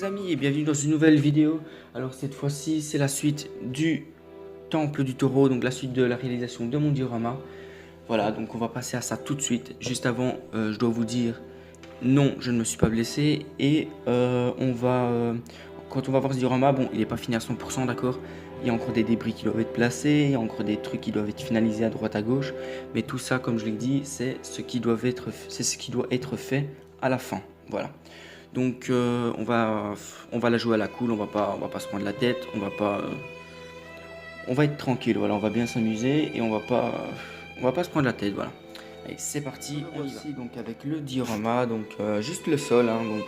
les amis et bienvenue dans une nouvelle vidéo. Alors cette fois-ci c'est la suite du Temple du Taureau, donc la suite de la réalisation de mon diorama. Voilà, donc on va passer à ça tout de suite. Juste avant, je dois vous dire, non, je ne me suis pas blessé. Et quand on va voir ce diorama, bon, il n'est pas fini à 100%, d'accord. Il y a encore des débris qui doivent être placés, il y a encore des trucs qui doivent être finalisés à droite à gauche. Mais tout ça, comme je l'ai dit, c'est ce qui doit être fait à la fin. Voilà. Donc on va la jouer à la cool, on va pas se prendre la tête, on va être tranquille, voilà, on va bien s'amuser et on va pas se prendre la tête, voilà. Allez, c'est parti, on y va. Donc avec le diorama, donc juste le sol, hein, donc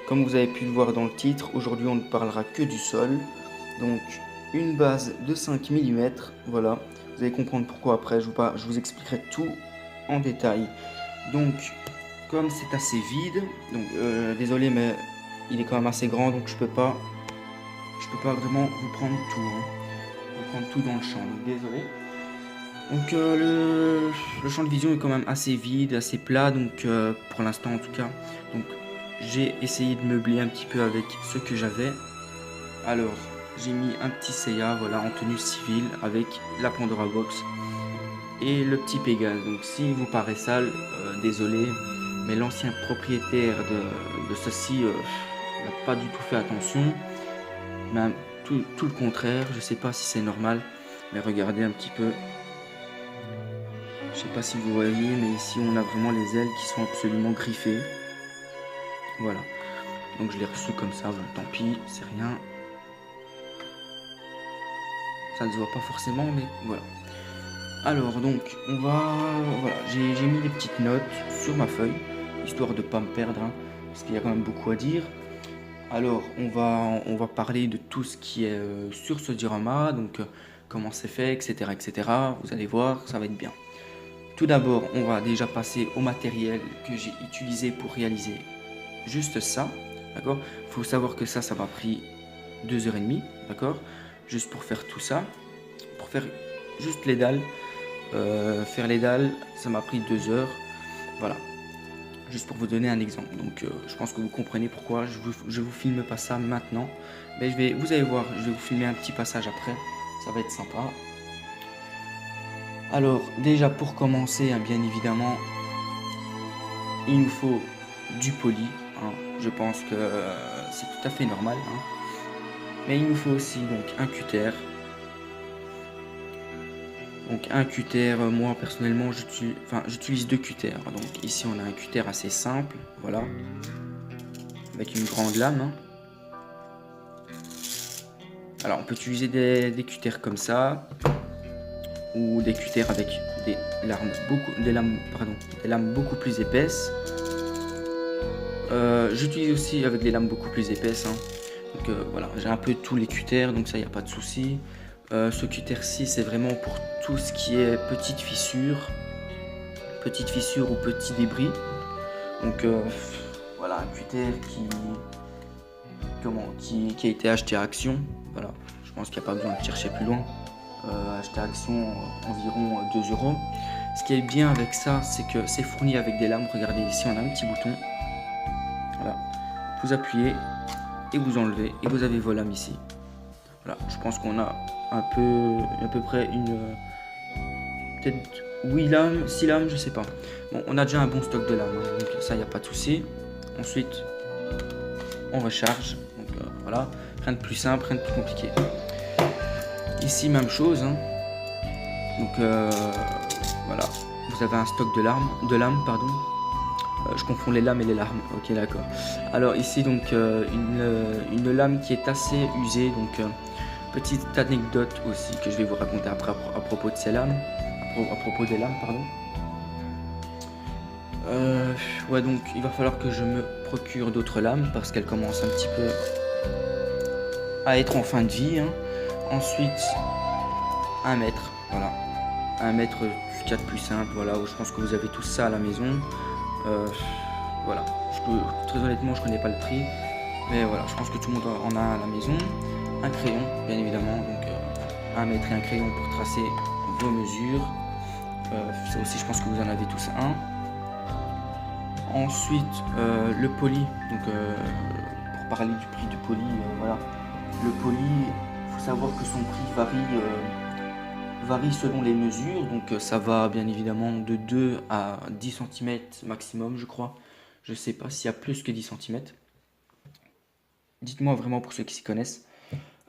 comme vous avez pu le voir dans le titre, aujourd'hui on ne parlera que du sol. Donc une base de 5 mm, voilà. Vous allez comprendre pourquoi après, je vous expliquerai tout en détail. Donc comme c'est assez vide, donc désolé mais il est quand même assez grand, donc je peux pas vraiment vous prendre tout, hein. Vous prendre tout dans le champ, donc désolé. Donc le champ de vision est quand même assez vide, assez plat, donc pour l'instant en tout cas. Donc j'ai essayé de meubler un petit peu avec ce que j'avais. Alors j'ai mis un petit Seiya, voilà, en tenue civile avec la Pandora Box et le petit Pégase. Donc si vous paraît sale, désolé. Mais l'ancien propriétaire de ceci n'a pas du tout fait attention. Même tout le contraire. Je sais pas si c'est normal. Mais regardez un petit peu. Je sais pas si vous voyez. Mais ici on a vraiment les ailes qui sont absolument griffées. Voilà. Donc je l'ai reçu comme ça. Bon, tant pis. C'est rien. Ça ne se voit pas forcément. Mais voilà. Alors donc voilà. J'ai mis des petites notes sur ma feuille. Histoire de pas me perdre, hein, parce qu'il y a quand même beaucoup à dire. Alors on va parler de tout ce qui est sur ce diorama, donc comment c'est fait, etc., etc. Vous allez voir, ça va être bien. Tout d'abord, on va déjà passer au matériel que j'ai utilisé pour réaliser juste ça, d'accord. Il faut savoir que ça m'a pris 2h30, d'accord, juste pour faire tout ça, pour faire juste les dalles. Faire les dalles, ça m'a pris 2 heures, voilà. Juste pour vous donner un exemple, donc je pense que vous comprenez pourquoi je vous filme pas ça maintenant, mais vous allez voir, je vais vous filmer un petit passage après, ça va être sympa. Alors déjà pour commencer, hein, bien évidemment, il nous faut du poli, hein. Je pense que c'est tout à fait normal, hein. Mais il nous faut aussi donc un cutter. Donc un cutter, moi personnellement j'utilise 2 cutters. Donc ici on a un cutter assez simple, voilà, avec une grande lame, hein. Alors on peut utiliser des cutters comme ça, ou des cutters avec des lames beaucoup plus épaisses. J'utilise aussi avec des lames beaucoup plus épaisses, hein. Donc voilà, j'ai un peu tous les cutters, donc ça y a pas de souci. Ce cutter-ci, c'est vraiment pour tout ce qui est petites fissures ou petits débris. Donc voilà, un cutter qui a été acheté à Action. Voilà, je pense qu'il n'y a pas besoin de chercher plus loin. Acheté à Action environ 2 €. Ce qui est bien avec ça, c'est que c'est fourni avec des lames. Regardez ici, on a un petit bouton. Voilà, vous appuyez et vous enlevez et vous avez vos lames ici. Voilà, je pense qu'on a à peu près peut-être 8 lames, 6 lames, je sais pas. Bon, on a déjà un bon stock de lames, hein, donc ça, il n'y a pas de souci. Ensuite, on recharge. Donc voilà, rien de plus simple, rien de plus compliqué. Ici, même chose, hein. Donc voilà, vous avez un stock de lames, pardon. Je confonds les lames et les larmes. Ok, d'accord. Alors ici, donc une lame qui est assez usée, donc petite anecdote aussi que je vais vous raconter après à propos de ces lames, à propos des lames, pardon. Ouais, donc il va falloir que je me procure d'autres lames parce qu'elles commencent un petit peu à être en fin de vie, hein. Ensuite, 1 mètre, voilà, 1 mètre, ce qu'il y a de plus simple, voilà, je pense que vous avez tous ça à la maison. Voilà, très honnêtement, je connais pas le prix, mais voilà, je pense que tout le monde en a à la maison. Un crayon, bien évidemment, donc 1 mètre et un crayon pour tracer vos mesures. Ça aussi, je pense que vous en avez tous un. Ensuite, le poli, donc pour parler du prix du poli, voilà. Le poli, il faut savoir que son prix varie selon les mesures, donc ça va bien évidemment de 2 à 10 cm maximum, je crois. Je sais pas s'il y a plus que 10 cm. Dites-moi vraiment pour ceux qui s'y connaissent.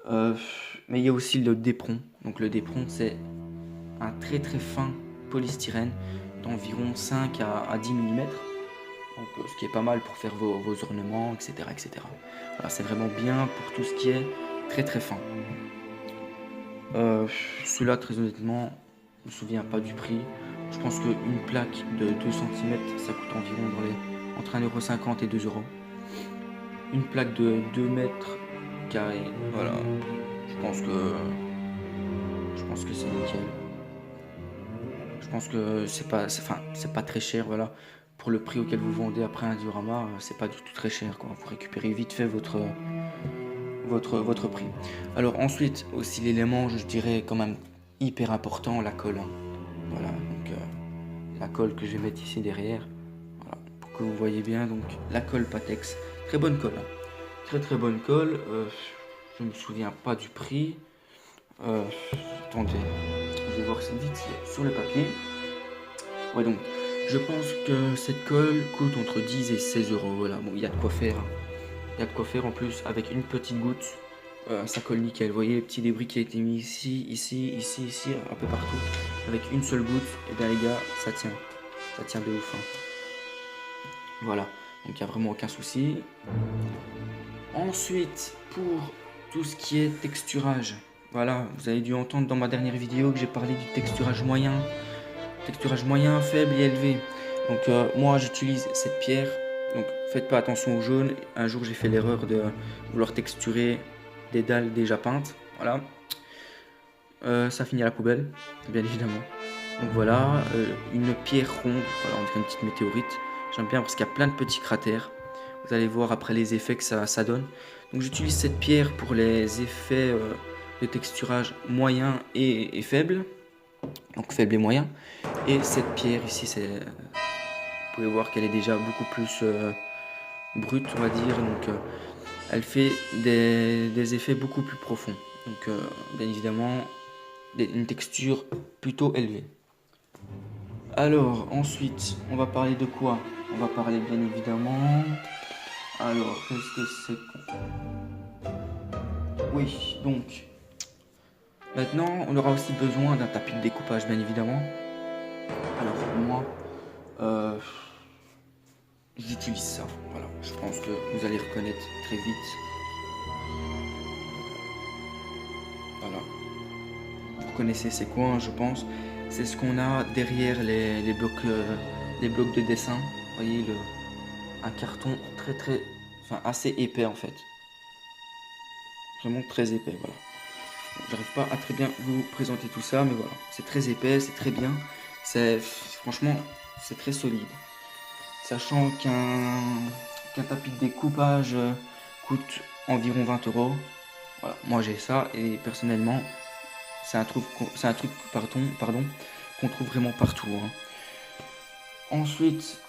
Mais il y a aussi le dépron. Donc le dépron, c'est un très très fin polystyrène d'environ 5 à 10 mm. Donc, ce qui est pas mal pour faire vos ornements, etc. etc. Voilà, c'est vraiment bien pour tout ce qui est très très fin. Celui-là, très honnêtement, je me souviens pas du prix. Je pense qu'une plaque de 2 cm, ça coûte environ entre 1,50 € et 2 €. Une plaque de 2 mètres carrés, voilà, je pense que c'est nickel. Je pense que c'est pas très cher, voilà. Pour le prix auquel vous vendez après un diorama, c'est pas du tout très cher, quoi. Vous récupérez vite fait votre prix. Alors ensuite, aussi l'élément, je dirais quand même hyper important, la colle. Voilà, donc la colle que je vais mettre ici derrière, voilà, pour que vous voyez bien. Donc la colle Pattex, très bonne colle, très très bonne colle. Je me souviens pas du prix. Attendez, je vais voir ça vite sur le papier. Ouais, donc je pense que cette colle coûte entre 10 et 16 €. Voilà, bon, il y a de quoi faire. Il y a de quoi faire en plus avec une petite goutte. Ça colle nickel. Vous voyez les petits débris qui a été mis ici, ici, ici, ici, un peu partout. Avec une seule goutte, et bien les gars, ça tient. Ça tient de ouf. Hein. Voilà, donc il n'y a vraiment aucun souci. Ensuite, pour tout ce qui est texturage. Voilà, vous avez dû entendre dans ma dernière vidéo que j'ai parlé du texturage moyen. Texturage moyen, faible et élevé. Donc moi j'utilise cette pierre. Donc faites pas attention au jaune. Un jour j'ai fait l'erreur de vouloir texturer des dalles déjà peintes. Voilà. Ça finit à la poubelle, bien évidemment. Donc voilà, une pierre ronde. Voilà, on dirait une petite météorite. J'aime bien parce qu'il y a plein de petits cratères. Vous allez voir après les effets que ça donne. Donc j'utilise cette pierre pour les effets de texturage moyen et faible. Donc faible et moyen. Et cette pierre ici, vous pouvez voir qu'elle est déjà beaucoup plus brute, on va dire. Donc elle fait des effets beaucoup plus profonds. Donc bien évidemment, une texture plutôt élevée. Alors ensuite, on va parler de quoi? On va parler bien évidemment... Alors, qu'est-ce que c'est? Oui, donc... Maintenant, on aura aussi besoin d'un tapis de découpage, bien évidemment. Alors, moi, j'utilise ça. Voilà, je pense que vous allez reconnaître très vite. Voilà. Vous connaissez c'est quoi, hein, je pense. C'est ce qu'on a derrière les blocs de dessin. Vous voyez, un carton assez épais en fait. Vraiment très épais, voilà. J'arrive pas à très bien vous présenter tout ça, mais voilà, c'est très épais, c'est très bien. Franchement, c'est très solide. Sachant qu'un tapis de découpage coûte environ 20 €. Voilà, moi j'ai ça et personnellement, c'est un truc pardon, qu'on trouve vraiment partout. Hein. Ensuite,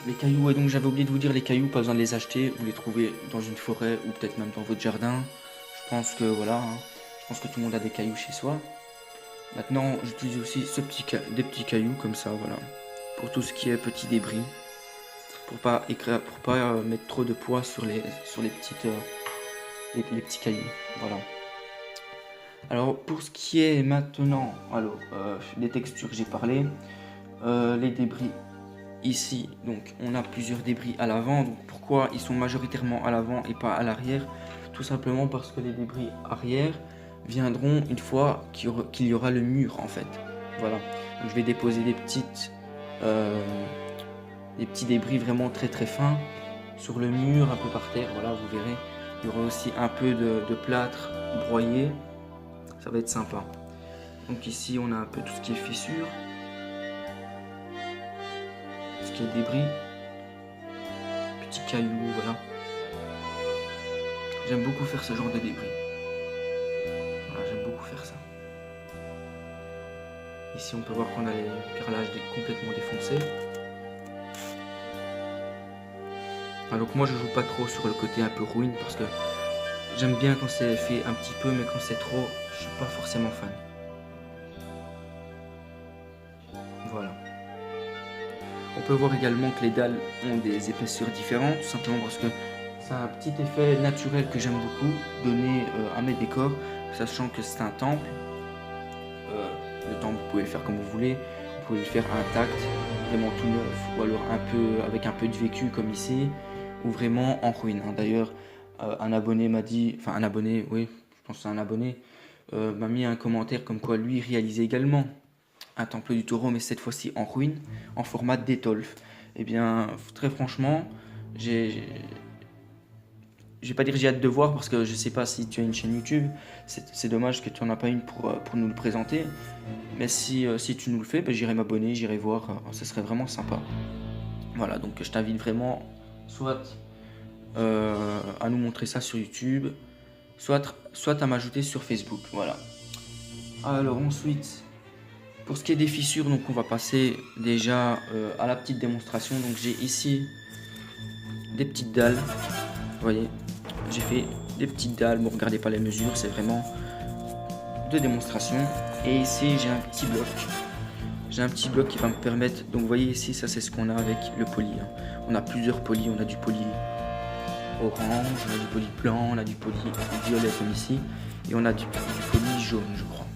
les cailloux, et donc j'avais oublié de vous dire, les cailloux, pas besoin de les acheter, vous les trouvez dans une forêt ou peut-être même dans votre jardin. Je pense que voilà, hein, je pense que tout le monde a des cailloux chez soi. Maintenant, j'utilise aussi des petits cailloux comme ça, voilà, pour tout ce qui est petits débris, pour pas mettre trop de poids sur les petits cailloux, voilà. Alors pour ce qui est maintenant, alors des textures, j'ai parlé, les débris. Ici, donc, on a plusieurs débris à l'avant. Donc, pourquoi ils sont majoritairement à l'avant et pas à l'arrière? Tout simplement parce que les débris arrière viendront une fois qu'il y aura le mur, en fait. Voilà. Donc, je vais déposer des petits débris vraiment très très fins sur le mur, un peu par terre. Voilà, vous verrez. Il y aura aussi un peu de plâtre broyé. Ça va être sympa. Donc ici, on a un peu tout ce qui est fissure. Qui est débris, petits cailloux, voilà. J'aime beaucoup faire ce genre de débris. Voilà, j'aime beaucoup faire ça. Ici, on peut voir qu'on a les carrelages complètement défoncés. Donc moi je joue pas trop sur le côté un peu ruine parce que j'aime bien quand c'est fait un petit peu, mais quand c'est trop, je suis pas forcément fan. Voilà. On peut voir également que les dalles ont des épaisseurs différentes, tout simplement parce que c'est un petit effet naturel que j'aime beaucoup donner à mes décors, sachant que c'est un temple. Le temple, vous pouvez le faire comme vous voulez, vous pouvez le faire intact, vraiment tout neuf, ou alors un peu avec un peu de vécu comme ici, ou vraiment en ruine. D'ailleurs, un abonné m'a dit, enfin un abonné, oui, je pense que c'est un abonné, m'a mis un commentaire comme quoi lui réalisait également un temple du taureau, mais cette fois-ci en ruine, en format d'étolfe. Eh bien, très franchement, je vais pas dire j'ai hâte de voir parce que je sais pas si tu as une chaîne YouTube. C'est dommage que tu en as pas une pour nous le présenter. Mais si tu nous le fais, j'irai m'abonner, j'irai voir. Ce serait vraiment sympa. Voilà, donc je t'invite vraiment soit à nous montrer ça sur YouTube, soit à m'ajouter sur Facebook. Voilà. Alors ensuite, pour ce qui est des fissures, donc on va passer déjà à la petite démonstration. Donc j'ai ici des petites dalles. Vous voyez, j'ai fait des petites dalles. Bon, regardez pas les mesures, c'est vraiment de démonstration. Et ici j'ai un petit bloc. J'ai un petit bloc qui va me permettre. Donc vous voyez ici, ça c'est ce qu'on a avec le poli. On a plusieurs polis. On a du poli orange, on a du poli blanc, on a du poli violet comme ici, et on a du poli jaune, je crois.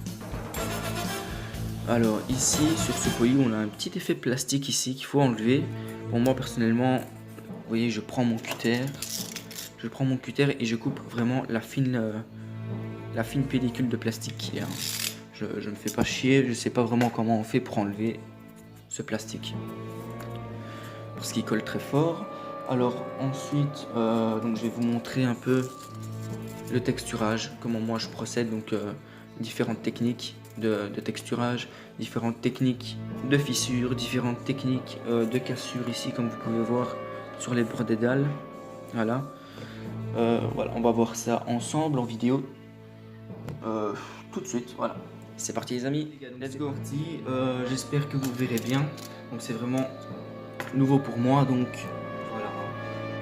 Alors ici, sur ce poli, on a un petit effet plastique ici qu'il faut enlever. Pour moi personnellement, vous voyez, je prends mon cutter et je coupe vraiment la fine pellicule de plastique qui est. Je me fais pas chier, je sais pas vraiment comment on fait pour enlever ce plastique. Parce qu'il colle très fort. Alors ensuite, donc je vais vous montrer un peu le texturage, comment moi je procède, donc différentes techniques de texturage, différentes techniques de fissures, différentes techniques de cassure ici comme vous pouvez voir sur les bords des dalles. Voilà. Voilà, on va voir ça ensemble en vidéo tout de suite. Voilà, c'est parti les amis, let's go. J'espère que vous verrez bien. Donc c'est vraiment nouveau pour moi, donc voilà.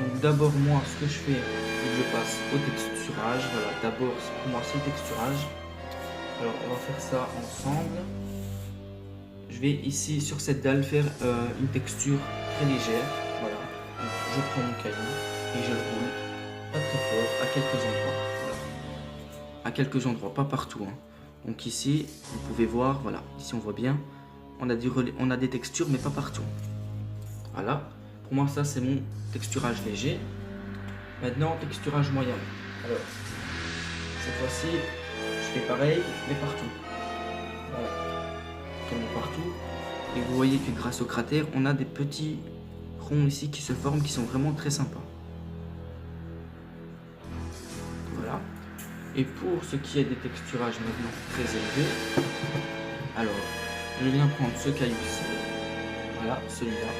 Donc d'abord moi ce que je fais, c'est que je passe au texturage. Voilà, d'abord pour moi c'est le texturage. Alors on va faire ça ensemble. Je vais ici sur cette dalle faire une texture très légère. Voilà, donc, je prends mon caillou et je le roule pas très fort à quelques endroits. Voilà. À quelques endroits, pas partout. Donc ici vous pouvez voir, voilà, ici on voit bien, on a des textures mais pas partout. Voilà, pour moi ça c'est mon texturage léger. Maintenant texturage moyen. Alors cette fois-ci je fais pareil mais partout. Voilà, totalement partout. Et vous voyez que grâce au cratère on a des petits ronds ici qui se forment, qui sont vraiment très sympas. Voilà. Et pour ce qui est des texturages maintenant très élevés, alors je viens prendre ce caillou-ci, voilà, celui-là.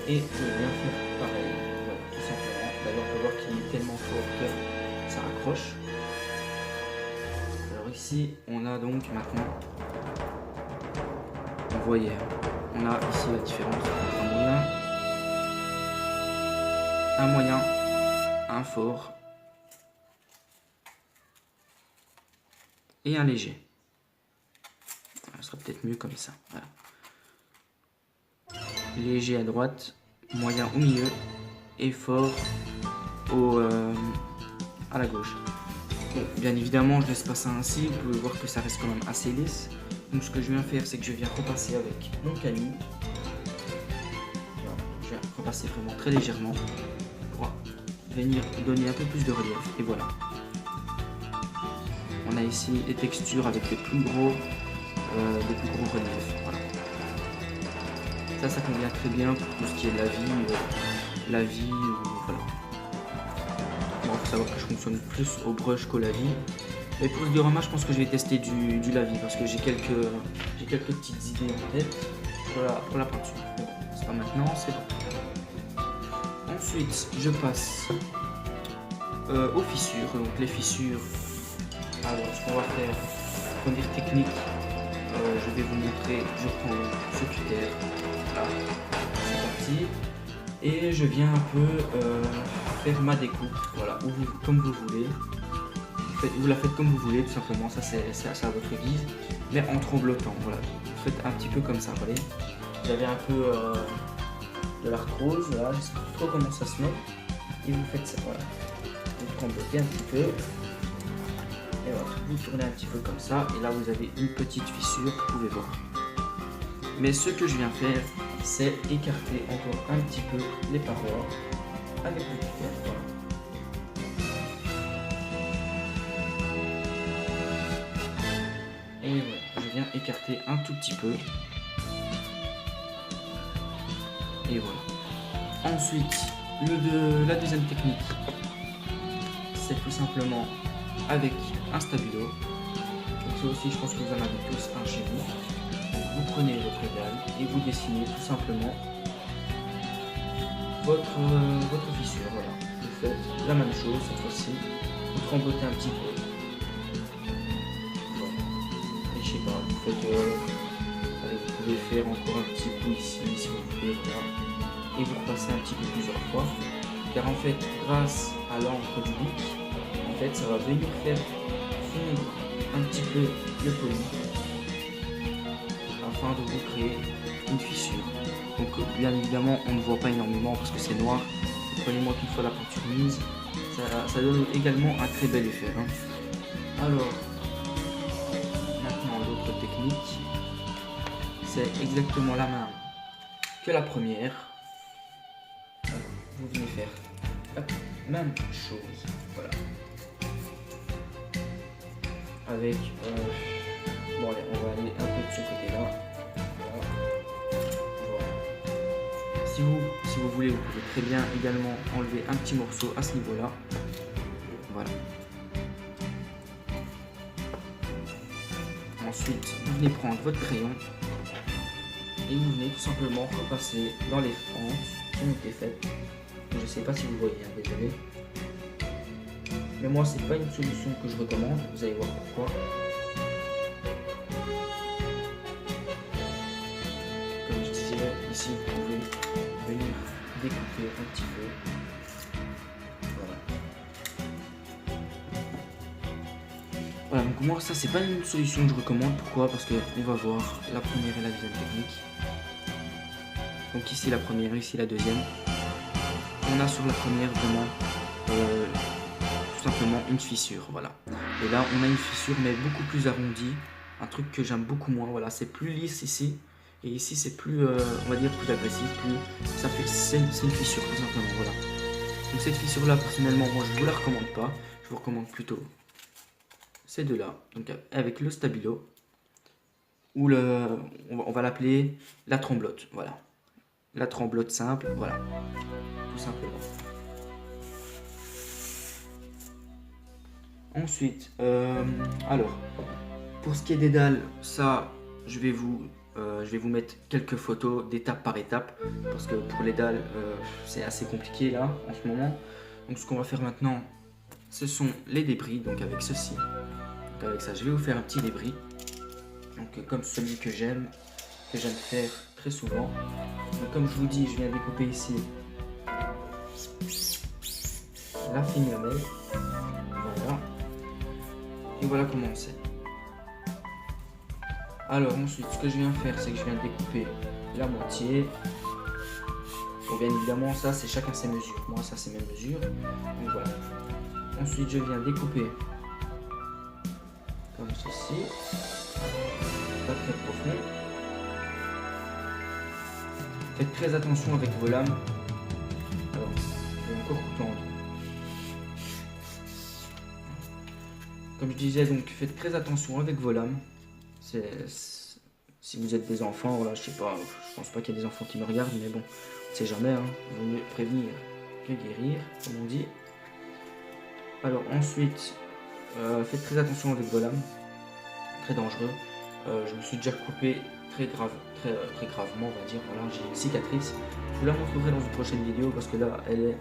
Et je viens faire pareil, voilà, tout simplement. D'ailleurs, on peut voir qu'il est tellement fort que ça accroche. Alors ici, on a donc maintenant, vous voyez, on a ici la différence entre un moyen, un fort et un léger. Ça sera peut-être mieux comme ça. Voilà. Léger à droite, moyen au milieu et fort à la gauche. Bon, bien évidemment, je laisse pas ça ainsi. Vous pouvez voir que ça reste quand même assez lisse. Donc ce que je viens faire, c'est que je viens repasser avec mon caillou. Je viens repasser vraiment très légèrement pour venir donner un peu plus de relief. Et voilà. On a ici les textures avec les plus gros reliefs. Voilà. Ça convient très bien pour tout ce qui est la vie, voilà. Bon, faut savoir que je fonctionne plus au brush qu'au lavis. Mais pour le diorama, je pense que je vais tester du lavis parce que j'ai quelques petites idées en tête pour la peinture. Bon, c'est pas maintenant, c'est bon. Ensuite, je passe aux fissures. Donc les fissures, alors ce qu'on va faire, première technique, je vais vous montrer. Je prends ce cutter. Là, c'est parti. Et je viens un peu faire ma découpe, voilà, comme vous voulez. Vous la faites comme vous voulez, tout simplement, ça c'est à votre guise, mais en tremblotant, voilà. Vous faites un petit peu comme ça, vous voyez. Vous avez un peu de l'arthrose, voilà, je sais pas trop comment ça se met, et vous faites ça, voilà. Vous tremblotez un petit peu, et voilà, vous tournez un petit peu comme ça, et là vous avez une petite fissure, vous pouvez voir. Mais ce que je viens faire, c'est écarter encore un petit peu les parois avec le cutter, voilà. Et voilà, je viens écarter un tout petit peu. Et voilà. Ensuite, la deuxième technique, c'est tout simplement avec un stabilo. Donc ça aussi, je pense que vous en avez tous un chez vous. Donc vous prenez votre égal et vous dessinez tout simplement votre fissure. Voilà. Vous faites la même chose cette fois-ci. Vous tremblotez un petit peu. Je sais pas, vous faites, vous pouvez faire encore un petit coup ici si vous voulez, voilà, et vous repassez un petit peu plusieurs fois, car en fait, grâce à l'encre du bic, en fait, ça va venir faire fondre un petit peu le poli, afin de vous créer une fissure. Donc bien évidemment, on ne voit pas énormément parce que c'est noir. Prenez-moi qu'une fois la peinture mise, ça donne également un très bel effet, hein. Alors, technique, c'est exactement la même que la première. Vous venez faire la même chose, voilà, avec bon allez, on va aller un peu de ce côté là, voilà. Si vous voulez, vous pouvez très bien également enlever un petit morceau à ce niveau là, voilà. Ensuite, vous venez prendre votre crayon et vous venez tout simplement repasser dans les fentes qui ont été faites. Je ne sais pas si vous voyez, hein, désolé. Mais moi, c'est pas une solution que je recommande. Vous allez voir pourquoi. Comme je disais, ici, vous pouvez venir découper un petit peu. Voilà, donc moi ça c'est pas une solution que je recommande. Pourquoi? Parce que on va voir la première et la deuxième technique. Donc ici la première, ici la deuxième. On a sur la première vraiment tout simplement une fissure, voilà. Et là on a une fissure mais beaucoup plus arrondie, un truc que j'aime beaucoup moins. Voilà, c'est plus lisse ici et ici c'est plus, on va dire plus agressif, plus ça fait c'est une fissure tout simplement, voilà. Donc cette fissure là personnellement moi je vous la recommande pas, je vous recommande plutôt ces deux là, donc avec le stabilo ou on va l'appeler la tremblote, voilà, la tremblote simple, voilà, tout simplement. Ensuite, alors pour ce qui est des dalles, ça je vais vous mettre quelques photos d'étape par étape parce que pour les dalles c'est assez compliqué là en ce moment. Donc ce qu'on va faire maintenant, ce sont les débris, donc avec ceci. Avec ça, je vais vous faire un petit débris, donc comme celui que j'aime faire très souvent. Donc, comme je vous dis, je viens découper ici la fine lamelle, voilà, et voilà comment c'est. Alors ensuite, ce que je viens faire, c'est que je viens découper la moitié. Et bien évidemment, ça c'est chacun ses mesures. Moi, ça c'est mes mesures. Donc voilà. Ensuite, je viens découper comme ceci, pas très profond. Faites très attention avec vos lames. Alors, je vais encore tendre. Comme je disais, donc faites très attention avec vos lames. Si vous êtes des enfants, voilà, je sais pas, je pense pas qu'il y ait des enfants qui me regardent, mais bon, on sait jamais, hein, il vaut mieux prévenir que guérir, comme on dit. Alors ensuite, faites très attention avec vos lames, très dangereux. Je me suis déjà coupé très gravement, on va dire. Voilà, j'ai une cicatrice. Je vous la montrerai dans une prochaine vidéo parce que là, elle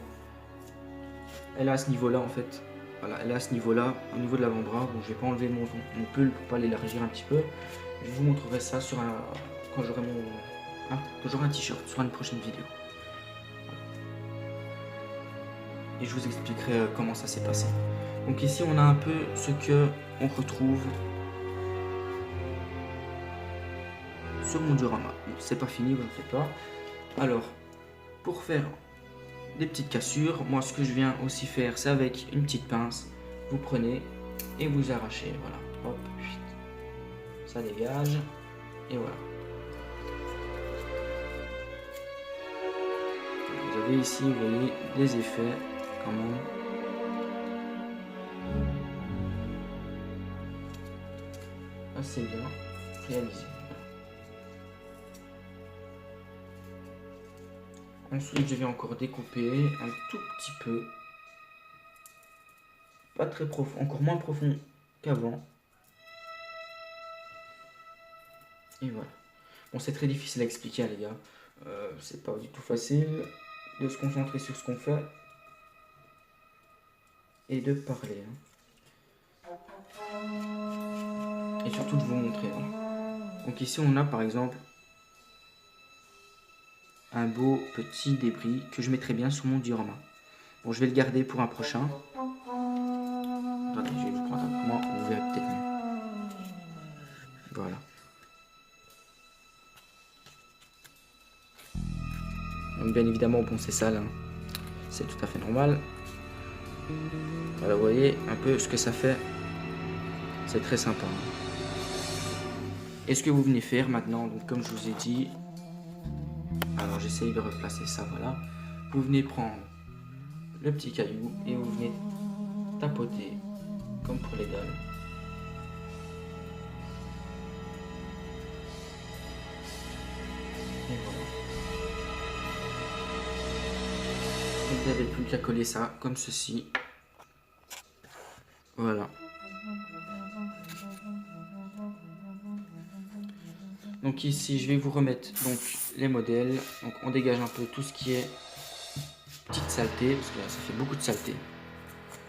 est à ce niveau-là en fait. Voilà, elle est à ce niveau-là, au niveau de l'avant-bras. Bon, je vais pas enlever mon pull pour pas l'élargir un petit peu. Je vous montrerai ça quand j'aurai un t-shirt sur une prochaine vidéo. et je vous expliquerai comment ça s'est passé. Donc ici on a un peu ce que on retrouve sur mon diorama. Bon, c'est pas fini, vous ne faites pas. Alors, pour faire des petites cassures, moi ce que je viens aussi faire, c'est avec une petite pince, vous prenez et vous arrachez, voilà, hop, ça dégage, et voilà. Vous avez ici, vous voyez, des effets quand même. Assez bien réalisé. Ensuite, je vais encore découper un tout petit peu. Pas très profond, encore moins profond qu'avant. Et voilà. Bon, c'est très difficile à expliquer, les gars. C'est pas du tout facile de se concentrer sur ce qu'on fait et de parler. Et surtout de vous montrer. Donc ici, on a par exemple un beau petit débris que je mettrai bien sur mon diorama. Bon, je vais le garder pour un prochain. Attendez, je vais vous prendre avec moi, vous verrez peut-être mieux. Voilà. Donc bien évidemment, bon, c'est sale, hein. C'est tout à fait normal. Voilà, vous voyez un peu ce que ça fait. C'est très sympa. Et ce que vous venez faire maintenant, donc comme je vous ai dit, alors j'essaye de replacer ça, voilà. Vous venez prendre le petit caillou et vous venez tapoter comme pour les dalles. Et voilà. Vous n'avez plus qu'à coller ça comme ceci. Voilà. Donc ici, je vais vous remettre donc les modèles. Donc on dégage un peu tout ce qui est petite saleté, parce que là, ça fait beaucoup de saleté.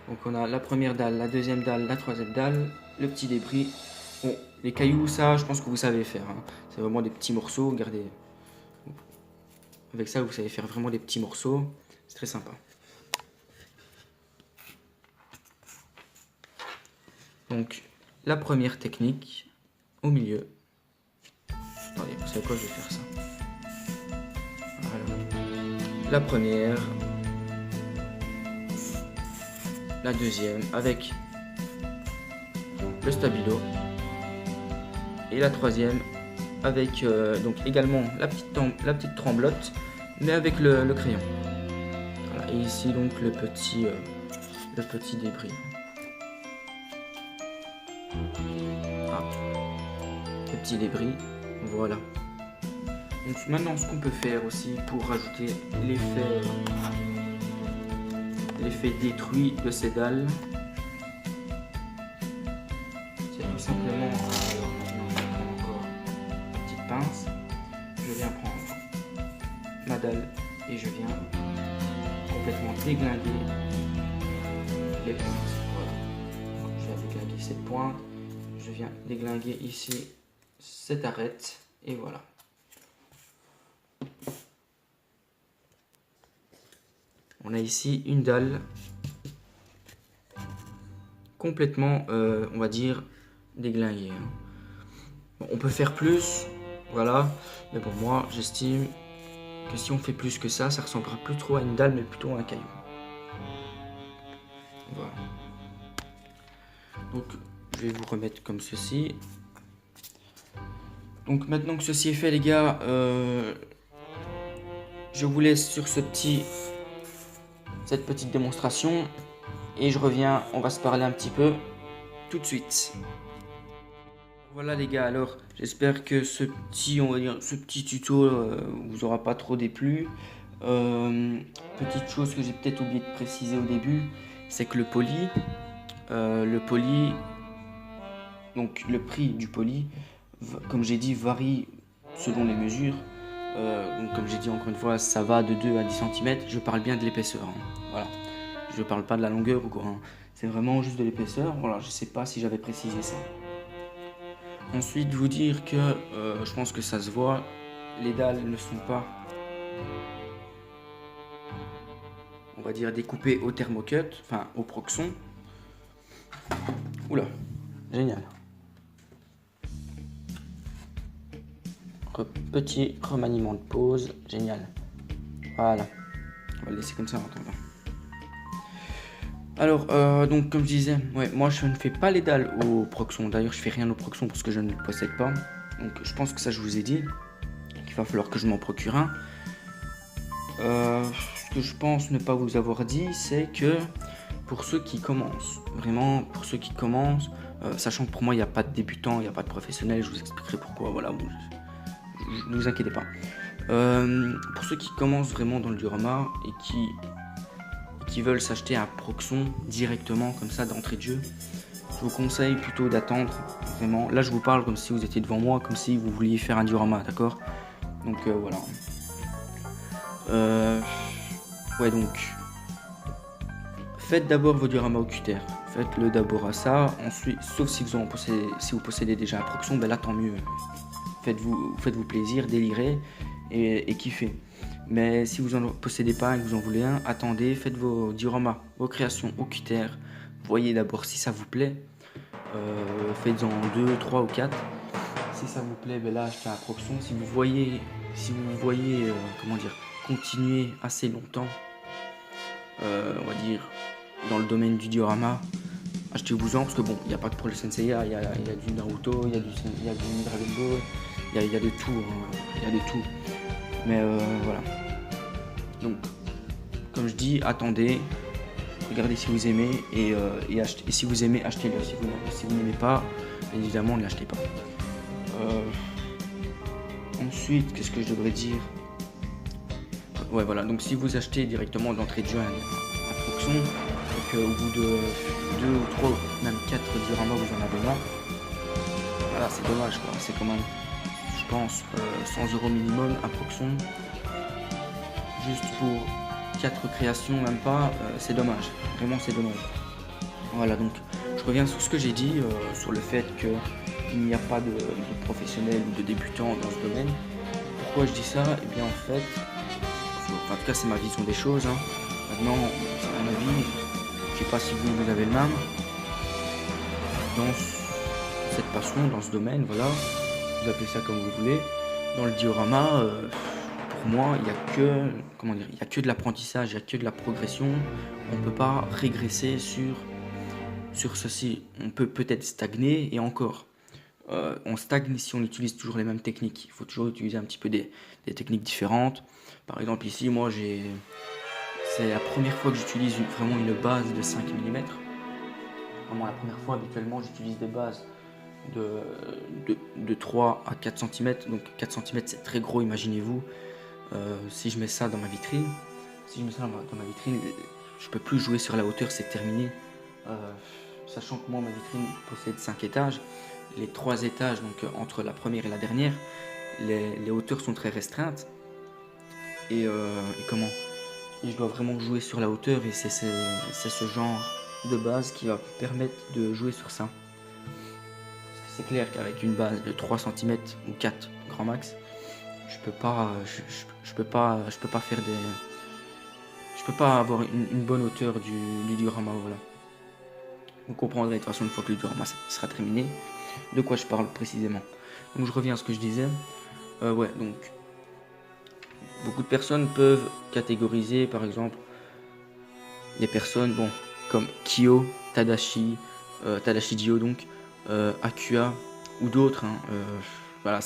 Donc on a la première dalle, la deuxième dalle, la troisième dalle, le petit débris. Bon, les cailloux, ça, je pense que vous savez faire, hein. C'est vraiment des petits morceaux, regardez. Avec ça, vous savez faire vraiment des petits morceaux. C'est très sympa. Donc, la première technique, au milieu. Attendez, vous savez quoi, je vais faire ça. Voilà. La première. La deuxième, avec le stabilo. Et la troisième, avec donc également la petite tremblote, mais avec le crayon. Voilà. Et ici, donc, le petit débris. Ah. Le petit débris. Voilà. Donc maintenant, ce qu'on peut faire aussi pour rajouter l'effet détruit de ces dalles, c'est tout simplement, encore une petite pince, je viens prendre ma dalle et je viens complètement déglinguer les pointes. Voilà. Je viens déglinguer cette pointe, je viens déglinguer ici cette arête et voilà. On a ici une dalle complètement, on va dire, déglinguée. Bon, on peut faire plus, voilà, mais bon, moi, j'estime que si on fait plus que ça, ça ressemblera plus trop à une dalle, mais plutôt à un caillou. Voilà. Donc, je vais vous remettre comme ceci. Donc, maintenant que ceci est fait, les gars, je vous laisse sur cette petite démonstration et je reviens, on va se parler un petit peu tout de suite. Voilà les gars, alors j'espère que ce petit tuto vous aura pas trop déplu. Petite chose que j'ai peut-être oublié de préciser au début, c'est que le poli, donc le prix du poli, comme j'ai dit, varie selon les mesures. Donc comme j'ai dit encore une fois, ça va de 2 à 10 cm. Je parle bien de l'épaisseur, hein. Voilà. Je parle pas de la longueur ou quoi, hein. C'est vraiment juste de l'épaisseur. Voilà, je sais pas si j'avais précisé ça. Ensuite, vous dire que je pense que ça se voit, les dalles ne sont pas... on va dire découpé au thermocut, enfin au proxon. Oula, génial. Petit remaniement de pose, génial. Voilà, on va le laisser comme ça en attendant. Alors, donc comme je disais, ouais, moi je ne fais pas les dalles au proxon. D'ailleurs, je fais rien au proxon parce que je ne le possède pas. Donc je pense que ça je vous ai dit. Il va falloir que je m'en procure un. Ce que je pense ne pas vous avoir dit, c'est que pour ceux qui commencent, vraiment pour ceux qui commencent, sachant que pour moi il n'y a pas de débutant, il n'y a pas de professionnel, je vous expliquerai pourquoi, voilà, ne vous inquiétez pas. Pour ceux qui commencent vraiment dans le diorama et qui veulent s'acheter un proxon directement comme ça d'entrée de jeu, je vous conseille plutôt d'attendre vraiment. Là je vous parle comme si vous étiez devant moi, comme si vous vouliez faire un diorama, d'accord? Donc voilà. Ouais, donc faites d'abord vos dioramas au cutter. Faites-le d'abord à ça. Ensuite, sauf si vous possédez déjà un proxon, ben là tant mieux. Faites-vous plaisir, délirez et kiffez. Mais si vous en possédez pas et que vous en voulez un, attendez, faites vos dioramas, vos créations au cutter. Voyez d'abord si ça vous plaît. Faites-en 2, 3 ou 4. Si ça vous plaît, ben là achetez un proxon. Si vous voyez comment dire, continuer assez longtemps, on va dire dans le domaine du diorama, achetez-vous-en parce que bon, il n'y a pas que pour le Senseiya, il y a du Naruto, il y a du Dragon Ball, il y a de tout, il y a de tout. Mais voilà. Donc, comme je dis, attendez, regardez si vous aimez et achetez. Et si vous aimez, achetez-le. Si vous n'aimez pas, évidemment, ne l'achetez pas. Ensuite, qu'est-ce que je devrais dire? Ouais, voilà. Donc, si vous achetez directement d'entrée de jeu un proxon, et qu'au bout de 2 ou 3, même 4 dioramas, vous en avez là, voilà, c'est dommage, quoi. C'est quand même, je pense, 100 € minimum un proxon. Juste pour 4 créations, même pas, c'est dommage. Vraiment, c'est dommage. Voilà, donc, je reviens sur ce que j'ai dit, sur le fait qu'il n'y a pas de professionnels ou de débutants dans ce domaine. Pourquoi je dis ça? Eh bien, en fait, en tout cas, c'est ma vision des choses. Hein. Maintenant, c'est mon avis. Je sais pas si vous avez le même. Dans cette passion, dans ce domaine, voilà. Vous appelez ça comme vous voulez. Dans le diorama, pour moi, il n'y a que de l'apprentissage, il n'y a que de la progression. On ne peut pas régresser sur ceci. On peut peut-être stagner et encore. On stagne si on utilise toujours les mêmes techniques. Il faut toujours utiliser un petit peu des techniques différentes. Par exemple ici, moi c'est la première fois que j'utilise vraiment une base de 5 mm. Vraiment la première fois, habituellement j'utilise des bases de 3 à 4 cm. Donc 4 cm c'est très gros, imaginez-vous. Si je mets ça dans ma vitrine, je peux plus jouer sur la hauteur, c'est terminé. Sachant que moi ma vitrine possède 5 étages. Les 3 étages, donc entre la première et la dernière, les hauteurs sont très restreintes. Et je dois vraiment jouer sur la hauteur, et c'est ce genre de base qui va me permettre de jouer sur ça. Parce que c'est clair qu'avec une base de 3 cm ou 4 grand max, je peux pas avoir une bonne hauteur du diorama, voilà. Vous comprendrez de toute façon une fois que le diorama sera terminé de quoi je parle précisément. Donc je reviens à ce que je disais. Ouais, donc beaucoup de personnes peuvent catégoriser par exemple les personnes comme Kyo, Tadashi Dio, donc Acua ou d'autres. Hein, voilà,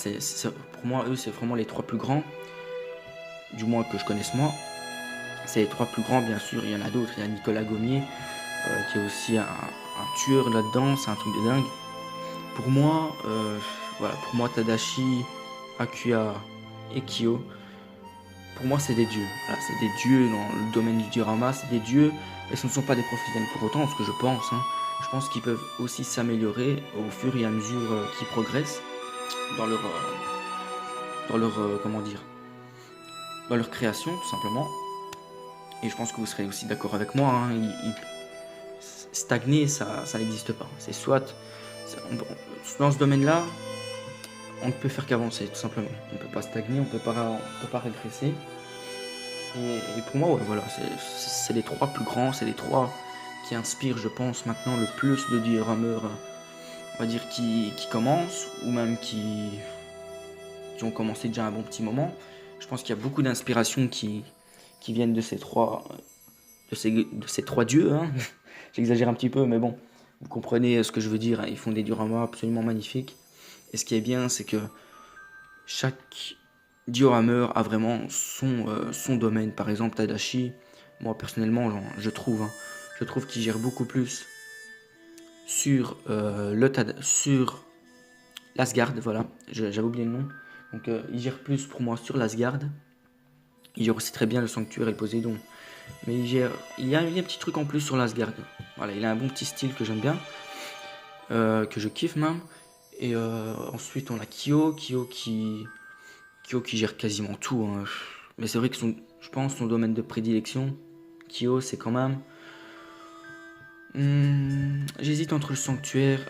pour moi, eux, c'est vraiment les 3 plus grands, du moins que je connaisse moi. C'est les 3 plus grands, bien sûr. Il y en a d'autres. Il y a Nicolas Gaumier qui est aussi un tueur là-dedans. C'est un truc de dingue. Pour moi, Tadashi, Acua et Kyo, pour moi c'est des dieux. Voilà, c'est des dieux dans le domaine du diorama, c'est des dieux, et ce ne sont pas des professionnels pour autant, ce que je pense. Hein. Je pense qu'ils peuvent aussi s'améliorer au fur et à mesure qu'ils progressent dans leur création, tout simplement. Et je pense que vous serez aussi d'accord avec moi. Hein. Stagner, ça n'existe pas. C'est soit dans ce domaine-là, on ne peut faire qu'avancer, tout simplement. On ne peut pas stagner, on ne peut pas régresser. Et pour moi, ouais, voilà, c'est les trois plus grands, c'est les trois qui inspirent, je pense, maintenant le plus de diorameurs, on va dire, qui commencent, ou même qui ont commencé déjà un bon petit moment. Je pense qu'il y a beaucoup d'inspirations qui viennent de ces trois dieux, hein. J'exagère un petit peu, mais bon, vous comprenez ce que je veux dire, hein. Ils font des dioramas absolument magnifiques. Et ce qui est bien, c'est que chaque diorameur a vraiment son domaine. Par exemple, Tadashi, moi personnellement, je trouve, hein, je trouve qu'il gère beaucoup plus sur sur l'Asgard, voilà, j'avais oublié le nom. Donc il gère plus pour moi sur l'Asgard. Il gère aussi très bien le Sanctuaire et le Poséidon. Mais il y a un petit truc en plus sur l'Asgard. Voilà, il a un bon petit style que j'aime bien, que je kiffe même. Et ensuite on a Kyo qui gère quasiment tout, hein. Mais c'est vrai que je pense son domaine de prédilection, Kyo, c'est quand même... j'hésite entre le sanctuaire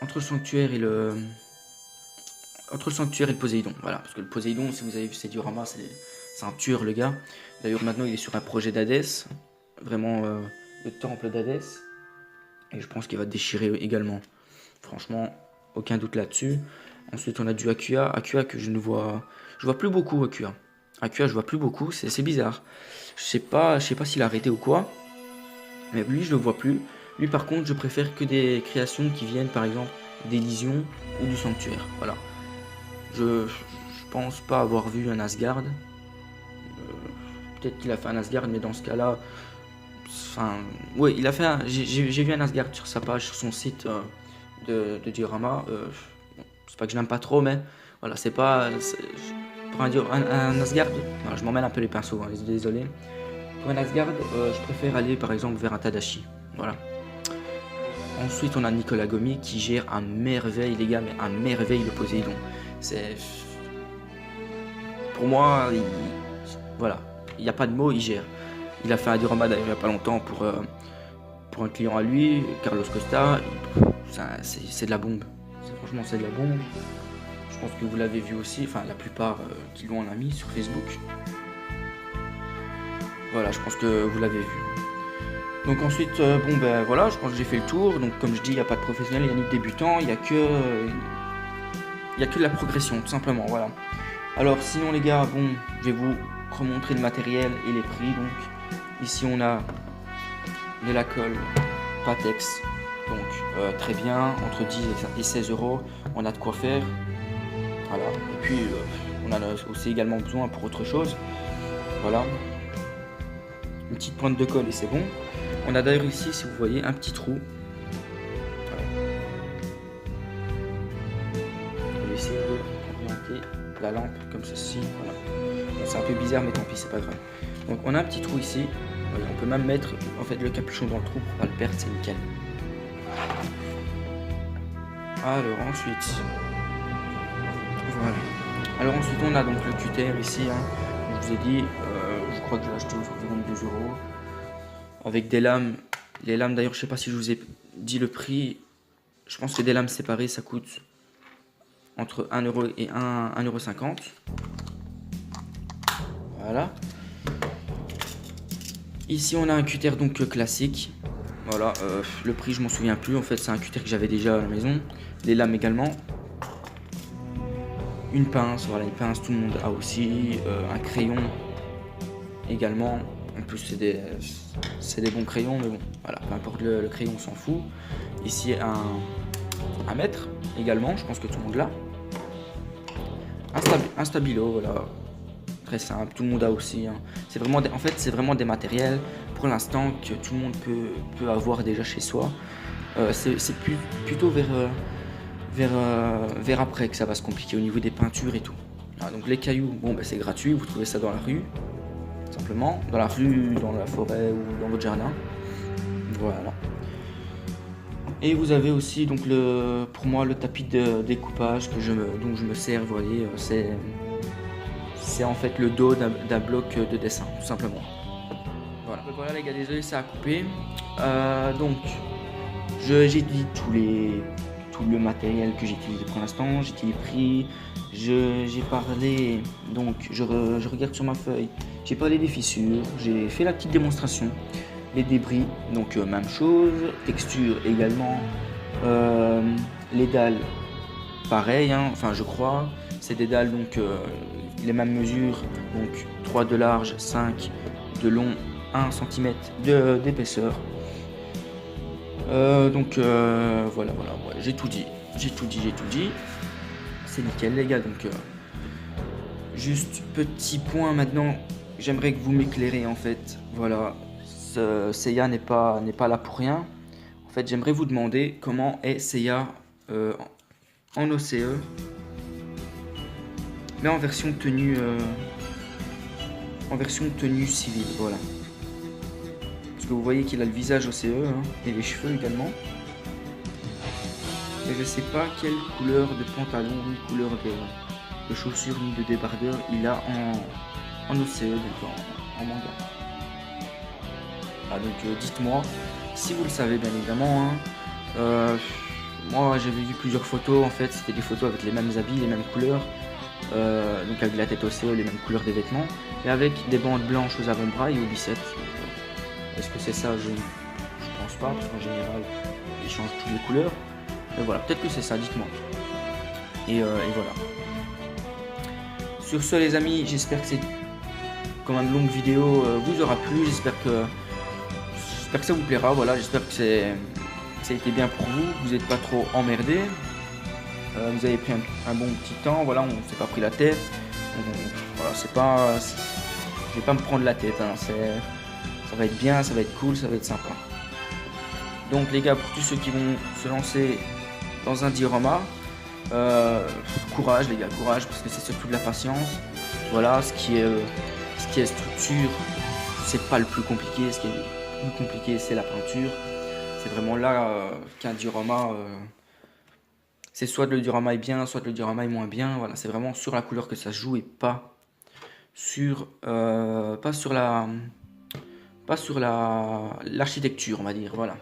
et le... Entre le sanctuaire et le Poséidon, voilà. Parce que le Poséidon, si vous avez vu ses dioramas, c'est un tueur, le gars. D'ailleurs, maintenant, il est sur un projet d'Hadès. Vraiment, le temple d'Hadès. Et je pense qu'il va déchirer également. Franchement, aucun doute là-dessus. Ensuite, on a du Acua. Acua que je vois plus beaucoup, Acua. Acua, je vois plus beaucoup, c'est bizarre. Je sais pas s'il a arrêté ou quoi. Mais lui, je le vois plus. Lui, par contre, je préfère que des créations qui viennent, par exemple, d'Elysion ou du Sanctuaire. Voilà. Je pense pas avoir vu un Asgard. Peut-être qu'il a fait un Asgard, mais dans ce cas-là... Enfin... Ouais, il a fait un... J'ai vu un Asgard sur sa page, sur son site de diorama. C'est pas que je l'aime pas trop, mais... Voilà, c'est pas... Pour un Asgard... Non, je m'emmène un peu les pinceaux, hein, désolé. Pour un Asgard, je préfère aller, par exemple, vers un Tadashi. Voilà. Ensuite, on a Nicolas Gomi qui gère à merveille, les gars, mais à merveille le Poséidon. C'est... Pour moi, voilà, il n'y a pas de mots, il gère. Il a fait un diorama d'ailleurs il n'y a pas longtemps pour un client à lui, Carlos Costa. C'est de la bombe. Franchement, c'est de la bombe. Je pense que vous l'avez vu aussi, enfin la plupart qui l'ont en a mis sur Facebook. Voilà, je pense que vous l'avez vu. Donc ensuite, bon ben voilà, je pense que j'ai fait le tour. Donc comme je dis, il n'y a pas de professionnel, il n'y a ni de débutant, il n'y a que de la progression, tout simplement, voilà. Alors sinon les gars, bon, je vais vous remontrer le matériel et les prix. Donc ici on a de la colle Patex, donc très bien, entre 10 et 16 euros, on a de quoi faire. Voilà, et puis on en a aussi également besoin pour autre chose. Voilà, une petite pointe de colle et c'est bon. On a d'ailleurs ici, si vous voyez, un petit trou. Voilà. Je vais essayer d'orienter la lampe comme ceci. Voilà. C'est un peu bizarre, mais tant pis, c'est pas grave. Donc on a un petit trou ici. Voilà, on peut même mettre en fait le capuchon dans le trou pour pas le perdre, c'est nickel. Alors ensuite, voilà. Alors ensuite on a donc le cutter ici, hein. Je vous ai dit, je crois que je l'ai acheté aux environs de 2 euros. Avec des lames. Les lames d'ailleurs, je sais pas si je vous ai dit le prix. Je pense que des lames séparées ça coûte entre 1 euro et 1,50 €. Voilà. Ici on a un cutter donc classique. Voilà, le prix je m'en souviens plus. En fait c'est un cutter que j'avais déjà à la maison. Les lames également. Une pince, voilà, une pince tout le monde a aussi. Un crayon également. En plus c'est des bons crayons, mais bon, voilà, peu importe le crayon, on s'en fout. Ici un mètre également, je pense que tout le monde l'a. Un stabilo, voilà, très simple, tout le monde a aussi, hein. C'est vraiment en fait c'est vraiment des matériels pour l'instant que tout le monde peut avoir déjà chez soi. C'est plutôt vers après que ça va se compliquer au niveau des peintures et tout. Ah, donc les cailloux, bon bah, c'est gratuit, vous trouvez ça dans la rue. Simplement, dans la rue, dans la forêt ou dans votre jardin. Voilà. Et vous avez aussi donc pour moi le tapis de découpage dont je me sers, vous voyez, c'est en fait le dos d'un bloc de dessin, tout simplement. Voilà. Donc voilà les gars, désolé ça a coupé. Donc j'ai dit tous tout le matériel que j'ai utilisé pour l'instant. J'ai dit les prix, j'ai parlé, donc je regarde sur ma feuille, j'ai parlé des fissures, j'ai fait la petite démonstration, les débris, donc même chose, texture également, les dalles pareil, hein, enfin je crois, c'est des dalles donc les mêmes mesures, donc 3 de large, 5 de long, 1 cm d'épaisseur. Voilà, ouais, j'ai tout dit, c'est nickel les gars, donc juste petit point maintenant, j'aimerais que vous m'éclairez en fait, voilà, Seiya n'est pas là pour rien, en fait j'aimerais vous demander comment est Seiya en OCE, mais en version tenue civile, voilà. Parce que vous voyez qu'il a le visage OCE hein, et les cheveux également. Et je sais pas quelle couleur de pantalon, ni couleur de chaussures, ni de débardeur il a en OCE, donc en manga. Ah, donc dites-moi si vous le savez bien évidemment. Hein. Moi j'avais vu plusieurs photos, en fait c'était des photos avec les mêmes habits, les mêmes couleurs. Donc avec la tête OCE, les mêmes couleurs des vêtements. Et avec des bandes blanches aux avant-bras et aux biceps. Est-ce que c'est ça? Je pense pas, parce qu'en général ils changent toutes les couleurs. Mais voilà, peut-être que c'est ça, dites-moi. Et voilà. Sur ce les amis, j'espère que c'est comme une longue vidéo vous aura plu. J'espère que ça vous plaira. Voilà, j'espère que ça a été bien pour vous. Vous n'êtes pas trop emmerdés. Vous avez pris un bon petit temps. Voilà, on s'est pas pris la tête. Voilà, c'est pas. Je vais pas me prendre la tête. Hein, ça va être bien, ça va être cool, ça va être sympa. Donc les gars, pour tous ceux qui vont se lancer dans un diorama, courage les gars, courage, parce que c'est surtout de la patience. Voilà, ce qui est structure, c'est pas le plus compliqué. Ce qui est le plus compliqué, c'est la peinture. C'est vraiment là qu'un diorama, c'est soit le diorama est bien, soit le diorama est moins bien. Voilà, c'est vraiment sur la couleur que ça se joue et pas sur l'architecture, on va dire. Voilà.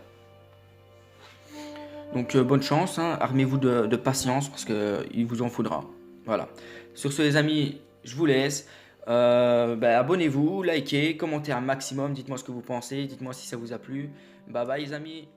Donc bonne chance, hein. Armez-vous de patience parce qu'il vous en faudra. Voilà. Sur ce les amis, je vous laisse. Abonnez-vous, likez, commentez un maximum, dites-moi ce que vous pensez, dites-moi si ça vous a plu. Bye bye les amis.